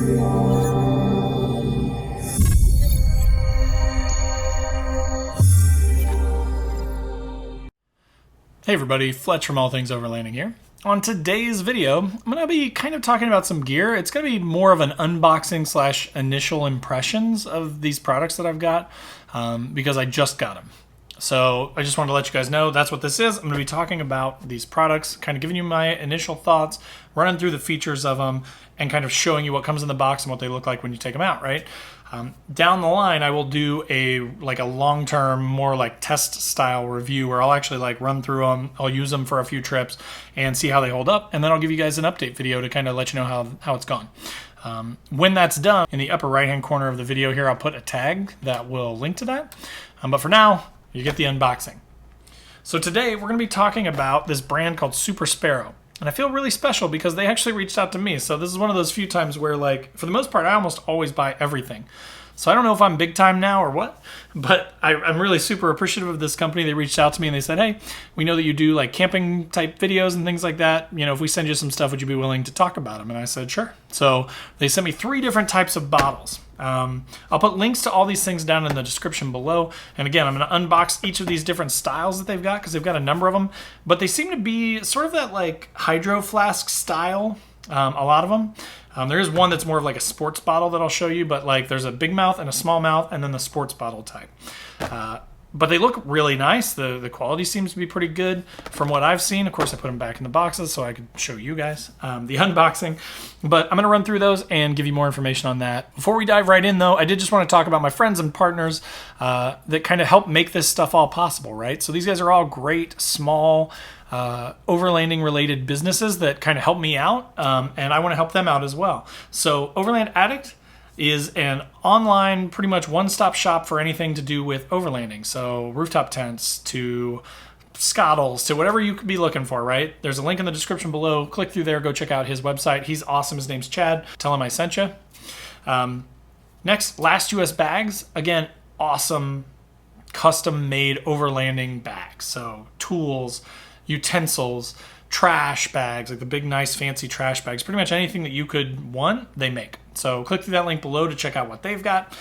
Hey everybody, Fletch from All Things Overlanding here. On today's video, I'm going to be kind of talking about some gear. It's going to be more of an unboxing slash initial impressions of these products that I've got because I just got them. So I just wanted to let you guys know that's what this is. I'm going to be talking about these products, kind of giving you my initial thoughts, running through the features of them, and kind of showing you what comes in the box and what they look like when you take them out, right? Down the line, I will do a long-term, more like test style review where I'll actually run through them. I'll use them for a few trips and see how they hold up, and then I'll give you guys an update video to kind of let you know how it's gone. When that's done, in the upper right-hand corner of the video here, I'll put a tag that will link to that. But for now, you get the unboxing. So today, we're going to be talking about this brand called Super Sparrow. And I feel really special because they actually reached out to me. So this is one of those few times where, for the most part, I almost always buy everything. So I don't know if I'm big time now or what, but I'm really super appreciative of this company. They reached out to me and they said, hey, we know that you do camping type videos and things like that. You know, if we send you some stuff, would you be willing to talk about them? And I said, sure. So they sent me 3 different types of bottles. I'll put links to all these things down in the description below. And again, I'm going to unbox each of these different styles that they've got because they've got a number of them. But they seem to be sort of that Hydroflask style, a lot of them. There is one that's more of a sports bottle that I'll show you, but there's a big mouth and a small mouth and then the sports bottle type. But they look really nice. The quality seems to be pretty good from what I've seen. Of course, I put them back in the boxes so I could show you guys the unboxing. But I'm going to run through those and give you more information on that. Before we dive right in, though, I did just want to talk about my friends and partners that kind of help make this stuff all possible, right? So these guys are all great, small, overlanding related businesses that kind of help me out, and I want to help them out as well. So Overland Addict is an online, pretty much one-stop shop for anything to do with overlanding. So rooftop tents to scottles to whatever you could be looking for, right? There's a link in the description below. Click through there, go check out his website. He's awesome. His name's Chad. Tell him I sent you. Next, Last US Bags. Again, awesome custom-made overlanding bags. So tools, utensils, trash bags, the big, nice, fancy trash bags. Pretty much anything that you could want, they make. So click through that link below to check out what they've got.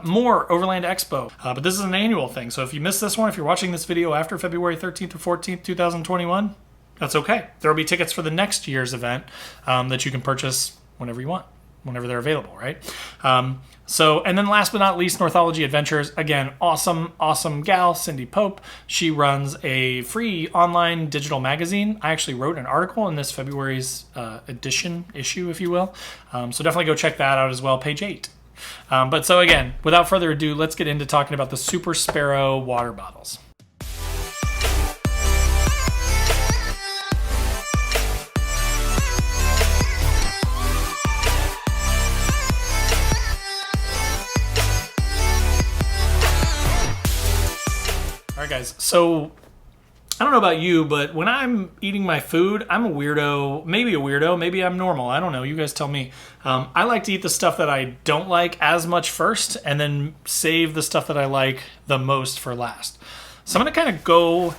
More Overland Expo. But this is an annual thing. So if you missed this one, if you're watching this video after February 13th or 14th, 2021, that's okay. There will be tickets for the next year's event that you can purchase whenever you want, whenever they're available, right? And then last but not least, Northology Adventures. Again, awesome gal, Cindy Pope. She runs a free online digital magazine. I actually wrote an article in this February's issue, if you will. So definitely go check that out as well, page 8. But so again, without further ado, let's get into talking about the Super Sparrow water bottles. All right, guys, so I don't know about you, but when I'm eating my food, I'm a weirdo, maybe I'm normal. I don't know. You guys tell me. I like to eat the stuff that I don't like as much first and then save the stuff that I like the most for last. So I'm going to kind of go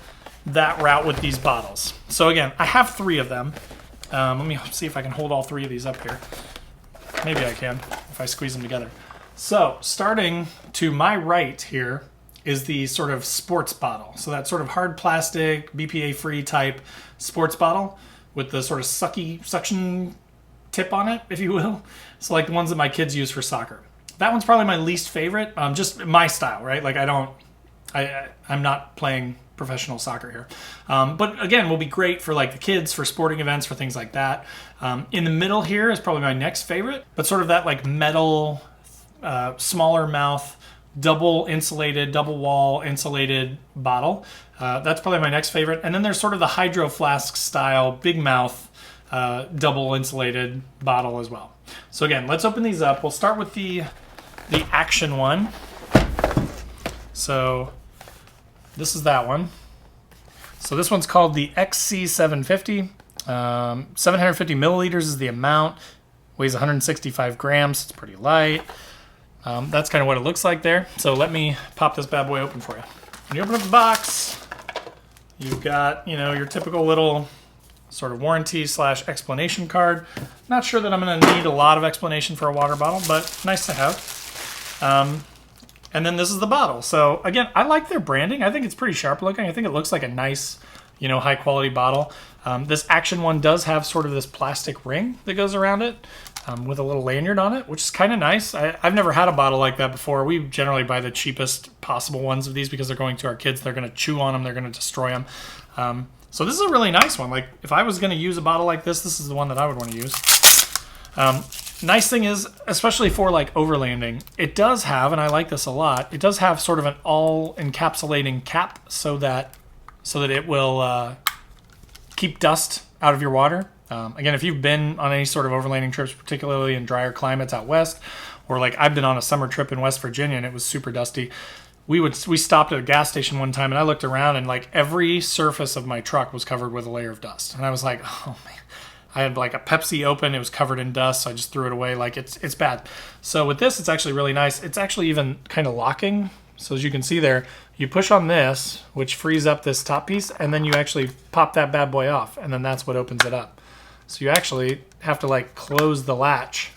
that route with these bottles. So again, I have 3 of them. Let me see if I can hold all 3 of these up here. Maybe I can if I squeeze them together. So starting to my right here is the sort of sports bottle. So that sort of hard plastic, BPA-free type sports bottle with the sort of suction tip on it, if you will. It's like the ones that my kids use for soccer. That one's probably my least favorite, just my style, right? I'm not playing professional soccer here. But again, will be great for the kids, for sporting events, for things like that. In the middle here is probably my next favorite, but sort of that metal, smaller mouth, double wall insulated bottle. That's probably my next favorite. And then there's sort of the Hydroflask style, big mouth, double insulated bottle as well. So again, let's open these up. We'll start with the action one. So this is that one. So this one's called the XC750. 750 milliliters is the amount. Weighs 165 grams. It's pretty light. That's kind of what it looks like there. So let me pop this bad boy open for you. When you open up the box, you've got, your typical little sort of warranty / explanation card. Not sure that I'm going to need a lot of explanation for a water bottle, but nice to have. And then this is the bottle. So again, I like their branding. I think it's pretty sharp looking. I think it looks like a nice, high quality bottle. This Action one does have sort of this plastic ring that goes around it with a little lanyard on it, which is kind of nice. I've never had a bottle like that before. We generally buy the cheapest possible ones of these because they're going to our kids. They're going to chew on them. They're going to destroy them. So this is a really nice one. Like if I was going to use a bottle like this is the one that I would want to use. Nice thing is, especially for like overlanding, it does have, and I like this a lot, it does have sort of an all encapsulating cap so that it will keep dust out of your water. Again, if you've been on any sort of overlanding trips, particularly in drier climates out west, or like I've been on a summer trip in West Virginia and it was super dusty, we stopped at a gas station one time and I looked around and like every surface of my truck was covered with a layer of dust. And I was like, oh man. I had like a Pepsi open, it was covered in dust, so I just threw it away. Like it's bad. So with this, it's actually really nice. It's actually even kind of locking. So as you can see there, you push on this, which frees up this top piece, and then you actually pop that bad boy off, and then that's what opens it up. So you actually have to like close the latch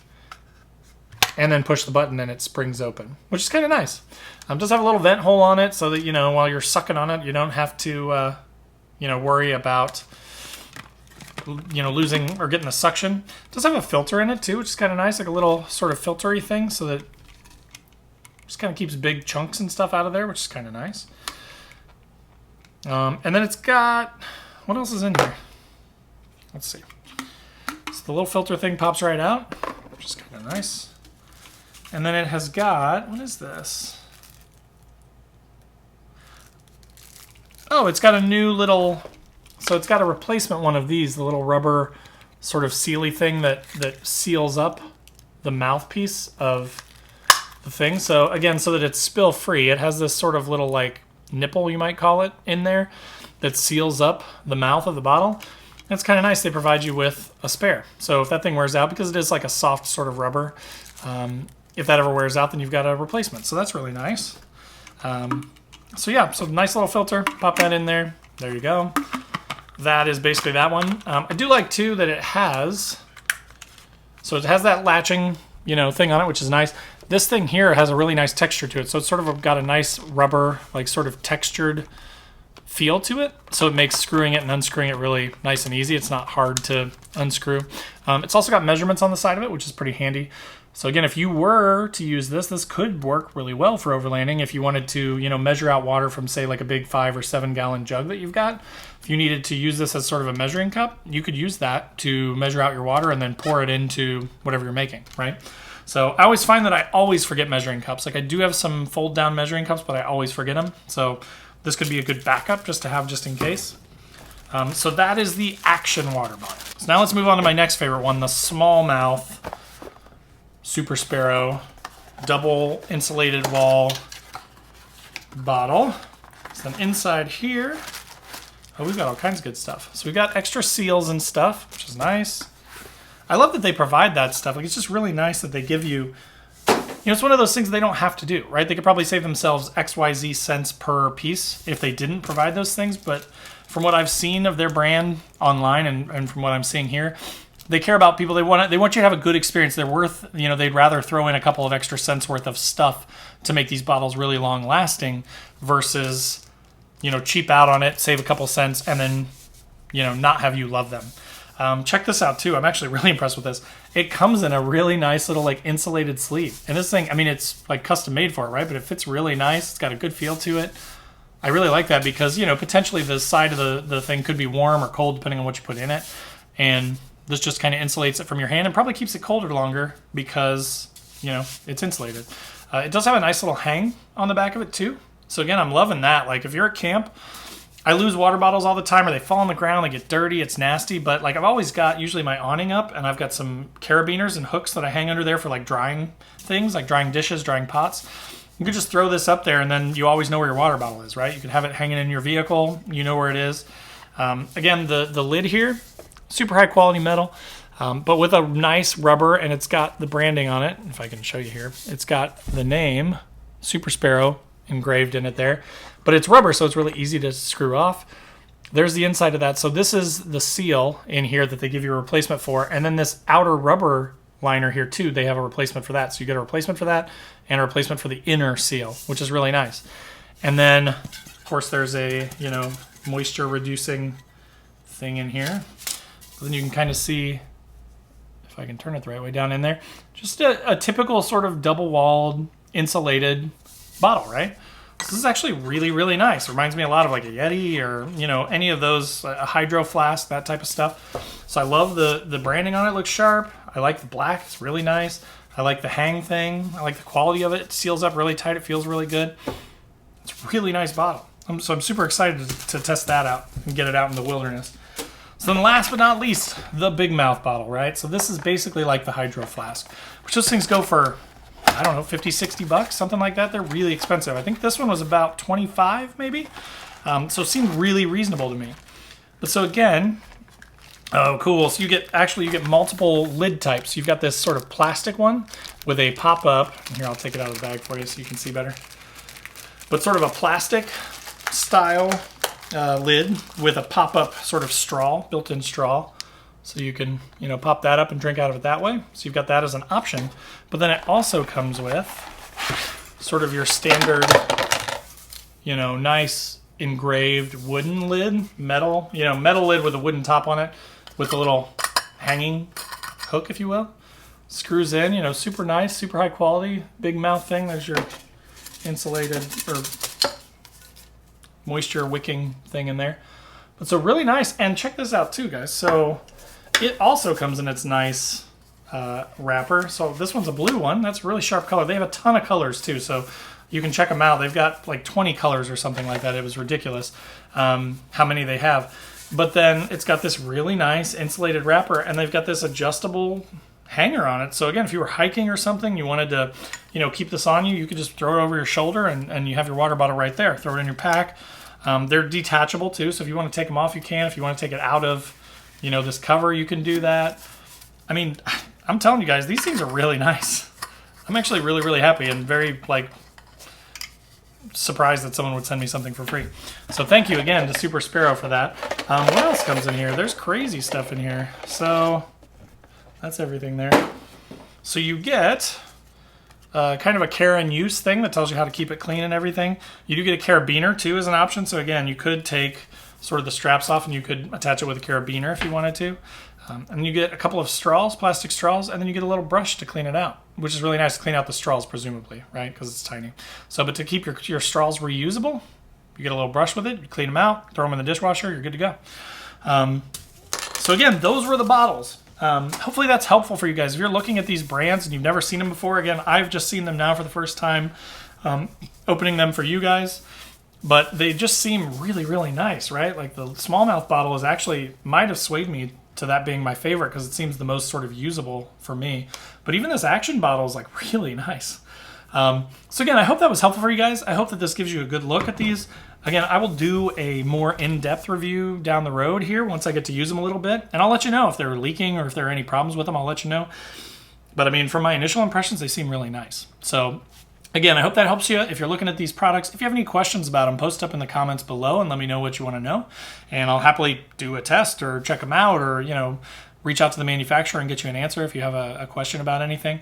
and then push the button and it springs open, which is kind of nice. It does have a little vent hole on it so that, while you're sucking on it, you don't have to, worry about losing or getting the suction. It does have a filter in it too, which is kind of nice, like a little sort of filtery thing, so that it just kind of keeps big chunks and stuff out of there, which is kind of nice. And then it's got, what else is in here? Let's see. So the little filter thing pops right out, which is kind of nice. And then it has got, what is this? Oh, it's got a new little, so it's got a replacement one of these, the little rubber sort of sealy thing that seals up the mouthpiece of the thing. So again, so that it's spill free, it has this sort of little like nipple, you might call it, in there that seals up the mouth of the bottle. It's kind of nice. They provide you with a spare. So if that thing wears out, because it is like a soft sort of rubber, if that ever wears out, then you've got a replacement. So that's really nice. So yeah, so nice little filter. Pop that in there. There you go. That is basically that one. I do like too that it has, so it has that latching, thing on it, which is nice. This thing here has a really nice texture to it. So it's sort of got a nice rubber, like sort of textured feel to it. So it makes screwing it and unscrewing it really nice and easy. It's not hard to unscrew. It's also got measurements on the side of it, which is pretty handy. So again, if you were to use this could work really well for overlanding. If you wanted to, measure out water from, say, like a big 5 or 7 gallon jug that you've got, if you needed to use this as sort of a measuring cup, you could use that to measure out your water and then pour it into whatever you're making, right? So I always find that I always forget measuring cups. Like I do have some fold down measuring cups, but I always forget them. So this could be a good backup just to have just in case. So that is the Action water bottle. So now let's move on to my next favorite one, the smallmouth Super Sparrow double insulated wall bottle. So then inside here, oh, we've got all kinds of good stuff. So we've got extra seals and stuff, which is nice. I love that they provide that stuff. Like it's just really nice that they give you, it's one of those things they don't have to do, right? They could probably save themselves XYZ cents per piece if they didn't provide those things. But from what I've seen of their brand online and from what I'm seeing here, they care about people. They want you to have a good experience. They're worth, they'd rather throw in a couple of extra cents worth of stuff to make these bottles really long lasting versus, cheap out on it, save a couple cents, and then, not have you love them. Check this out too. I'm actually really impressed with this. It comes in a really nice little like insulated sleeve. And this thing, it's like custom made for it, right? But it fits really nice. It's got a good feel to it. I really like that because, potentially the side of the thing could be warm or cold depending on what you put in it. And this just kind of insulates it from your hand and probably keeps it colder longer because, it's insulated. It does have a nice little hang on the back of it too. So again, I'm loving that. Like if you're at camp, I lose water bottles all the time or they fall on the ground, they get dirty, it's nasty. But like I've always got usually my awning up and I've got some carabiners and hooks that I hang under there for like drying things, like drying dishes, drying pots. You could just throw this up there and then you always know where your water bottle is, right? You could have it hanging in your vehicle, you know where it is. Again, the lid here, super high quality metal, but with a nice rubber, and it's got the branding on it. If I can show you here, it's got the name Super Sparrow engraved in it there, but it's rubber, so it's really easy to screw off. there's the inside of that. So this is the seal in here that they give you a replacement for. And then this outer rubber liner here too, they have a replacement for that. So you get a replacement for that and a replacement for the inner seal, which is really nice. And then, of course, there's a, moisture reducing thing in here. But then you can kind of see, if I can turn it the right way down in there, just a typical sort of double-walled, insulated bottle, right? This is actually really, really nice. It reminds me a lot of like a Yeti or, any of those, a Hydroflask, that type of stuff. So I love the branding on it. It looks sharp. I like the black. It's really nice. I like the hang thing. I like the quality of it. It seals up really tight. It feels really good. It's a really nice bottle. So I'm super excited to test that out and get it out in the wilderness. So then last but not least, the big mouth bottle, right? So this is basically like the Hydroflask, which those things go for, I don't know, 50, 60 bucks, something like that. They're really expensive. I think this one was about 25 maybe. So it seemed really reasonable to me. But so again, oh cool, so you get multiple lid types. You've got this sort of plastic one with a pop-up. Here, I'll take it out of the bag for you so you can see better. But sort of a plastic style lid with a pop-up sort of straw, built-in straw. So you can, pop that up and drink out of it that way. So you've got that as an option. But then it also comes with sort of your standard, nice engraved wooden lid, metal lid with a wooden top on it with a little hanging hook, if you will. Screws in, super nice, super high quality, big mouth thing. There's your insulated or moisture wicking thing in there. But so really nice. And check this out too, guys. So it also comes in its nice wrapper. So this one's a blue one. That's a really sharp color. They have a ton of colors too, so you can check them out. They've got like 20 colors or something like that. It was ridiculous how many they have. But then it's got this really nice insulated wrapper, and they've got this adjustable hanger on it. So again, if you were hiking or something, you wanted to, keep this on you, you could just throw it over your shoulder and you have your water bottle right there. Throw it in your pack. They're detachable too, so if you want to take them off, you can. If you want to take it out of, this cover, you can do that. I mean, I'm telling you guys, these things are really nice. I'm actually really, really happy and very, surprised that someone would send me something for free. So thank you again to Super Sparrow for that. What else comes in here? There's crazy stuff in here. So that's everything there. So you get kind of a care and use thing that tells you how to keep it clean and everything. You do get a carabiner too as an option. So again, you could take sort of the straps off and you could attach it with a carabiner if you wanted to. And you get a couple of straws, plastic straws, and then you get a little brush to clean it out, which is really nice to clean out the straws, presumably, right? Because it's tiny. So, but to keep your straws reusable, you get a little brush with it, you clean them out, throw them in the dishwasher, you're good to go. So again, those were the bottles. Hopefully that's helpful for you guys. If you're looking at these brands and you've never seen them before, again, I've just seen them now for the first time, opening them for you guys. But they just seem really, really nice, right? Like the smallmouth bottle is actually, might have swayed me to that being my favorite because it seems the most sort of usable for me. But even this action bottle is like really nice. So again, I hope that was helpful for you guys. I hope that this gives you a good look at these. Again, I will do a more in-depth review down the road here once I get to use them a little bit. And I'll let you know if they're leaking or if there are any problems with them. I'll let you know. But I mean, from my initial impressions, they seem really nice. So again, I hope that helps you. If you're looking at these products, if you have any questions about them, post up in the comments below and let me know what you want to know. And I'll happily do a test or check them out or, reach out to the manufacturer and get you an answer if you have a question about anything.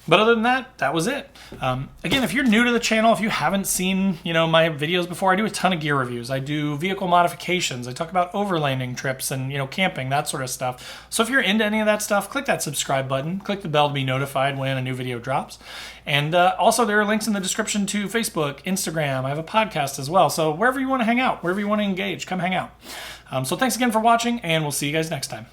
But other than that, that was it. Again, if you're new to the channel, if you haven't seen, my videos before, I do a ton of gear reviews. I do vehicle modifications. I talk about overlanding trips and, camping, that sort of stuff. So if you're into any of that stuff, click that subscribe button. Click the bell to be notified when a new video drops. And also there are links in the description to Facebook, Instagram. I have a podcast as well. So wherever you want to hang out, wherever you want to engage, come hang out. So thanks again for watching, and we'll see you guys next time.